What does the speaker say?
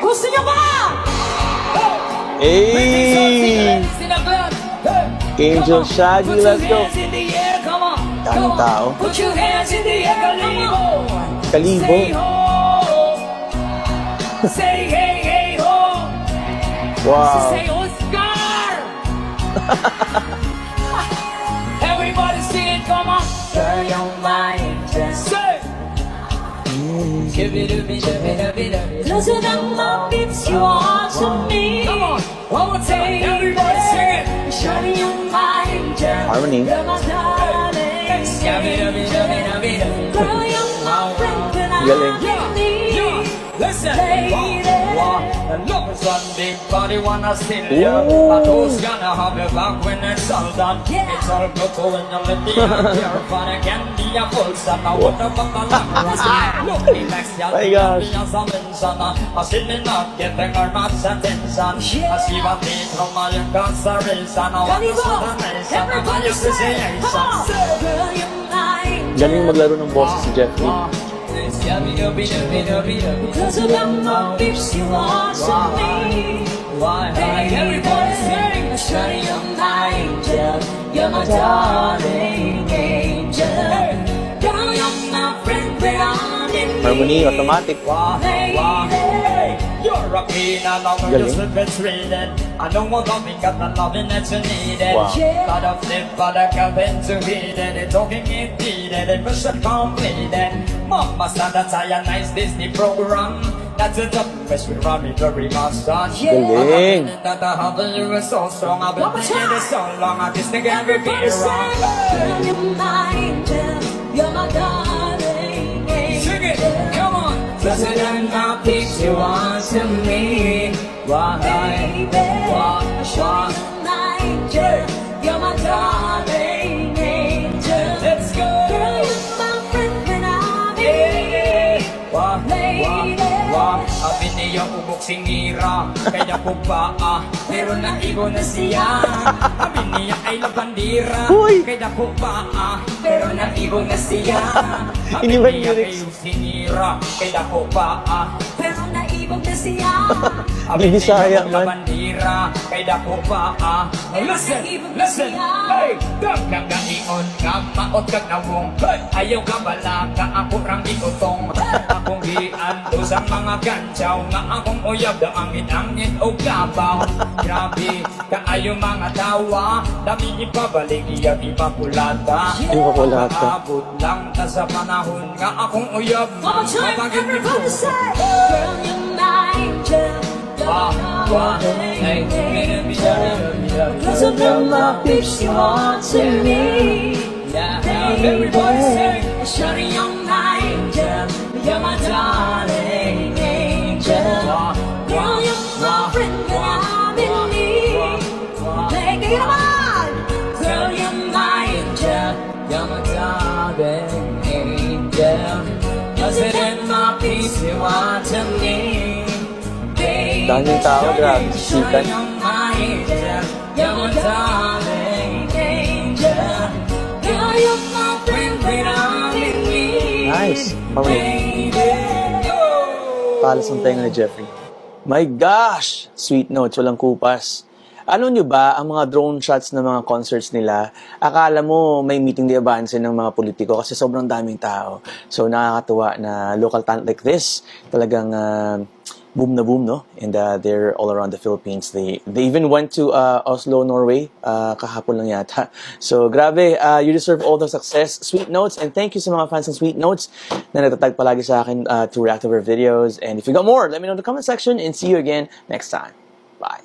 Gusto niyo ba? Hey! Angel Shaggy, let's go! Daming tao. Put your hands in the air, Kalibo. Kalibo. Say ho. Say hey, hey, ho. Wow. Say Oscar. Everybody sing it, come on. Turn your mind, just say. Cause it my beats you are to me. Come on, one more time, everybody sing it. Shutting your mind, just Harmony. you're my darling. Girl, you're my friend, and I Galing. need. Listen, Lady. and love is one big body, wanna still you. But who's gonna have your back when it's all done? Yeah. It's all good to when you let me out your fun again. Be a full son, I want to fuck a lot. Look, me next, y'all. My gosh. I still did not get the much attention. I see what they from my consideration. I want to see the nation. Everybody say, come on. Girl, you're mine. Galing maglaro ng boses si Jeffrey. Because of my beats you are to me. Everybody sing. Shutting your mind, girl. You're my darling angel. Girl, you're my friend, but I'm in need. Harmony, automatic. Lady. You're a queen and I'm Galing. just a bit treated. I know what loving got the loving that you needed. Wow. Lot of flip, but I can't bend to hit it. It's talking it needed, it was completed. Mama said that's a nice Disney program. That's a top best we run it very much done. Galing. That I have you was so strong. I've been thinking it so long. I just think every be Everybody sing. wrong. Girl, you're my angel. You're my darling angel. Sing it, come on. Closer than my peace you are to me. Baby, show me my angel. You're my darling angel. Let's go. Girl, you're my friend when I'm in need. Lady. Sabi niya ubok singira, kaya po ba meron na ibo na siya. Sabi niya ay labandira, Uy! kaya po ba meron na ibo na siya. Sabi Iniwan niya lyrics. kayo sinira, kaya po ba Pero naibog na siya. sabi niya Bisaya po man. labandira, kaya po ba listen, listen, hey, dagang gaion nga maot kag nawong, hey, ayaw ka bala ka ako rang ikutong, akong giando sa mga gantsaw nga akong uyab da angit-angit o gabaw. Grabe kaayo mga tawa, dami ipabalik iya ipakulata. Ipakulata. Abot lang ta sa panahon nga akong uyab. One more time, mapagin everybody ko. say. Girl, you're my angel. You're my darling angel. Because of my peace you are to me. Everybody sing. Shawty, you're my angel. You're my darling angel. Girl, you're my friend when I'm in need. Take it on. Girl, you're my angel. You're my darling angel. Cause it in my peace you are to me. Daming tao, grabe. Shawty, Sikat. you're my angel. You're my darling angel. Girl, you're my friend when I'm in need. Nice. Harmony. Baby. Palas ng tenga ni Jeffrey. My gosh! Sweet notes, walang kupas. Alam nyo ba, ang mga drone shots ng mga concerts nila, akala mo may meeting the advance ng mga politiko kasi sobrang daming tao. So nakakatuwa na local talent like this, talagang boom na boom, no? And they're all around the Philippines. They even went to Oslo, Norway, kahapon lang yata. So grabe, you deserve all the success, Sweet Notes, and thank you sa mga fans ng Sweet Notes na nagtatag palagi sa akin to react to our videos. And if you got more, let me know in the comment section and see you again next time. Bye.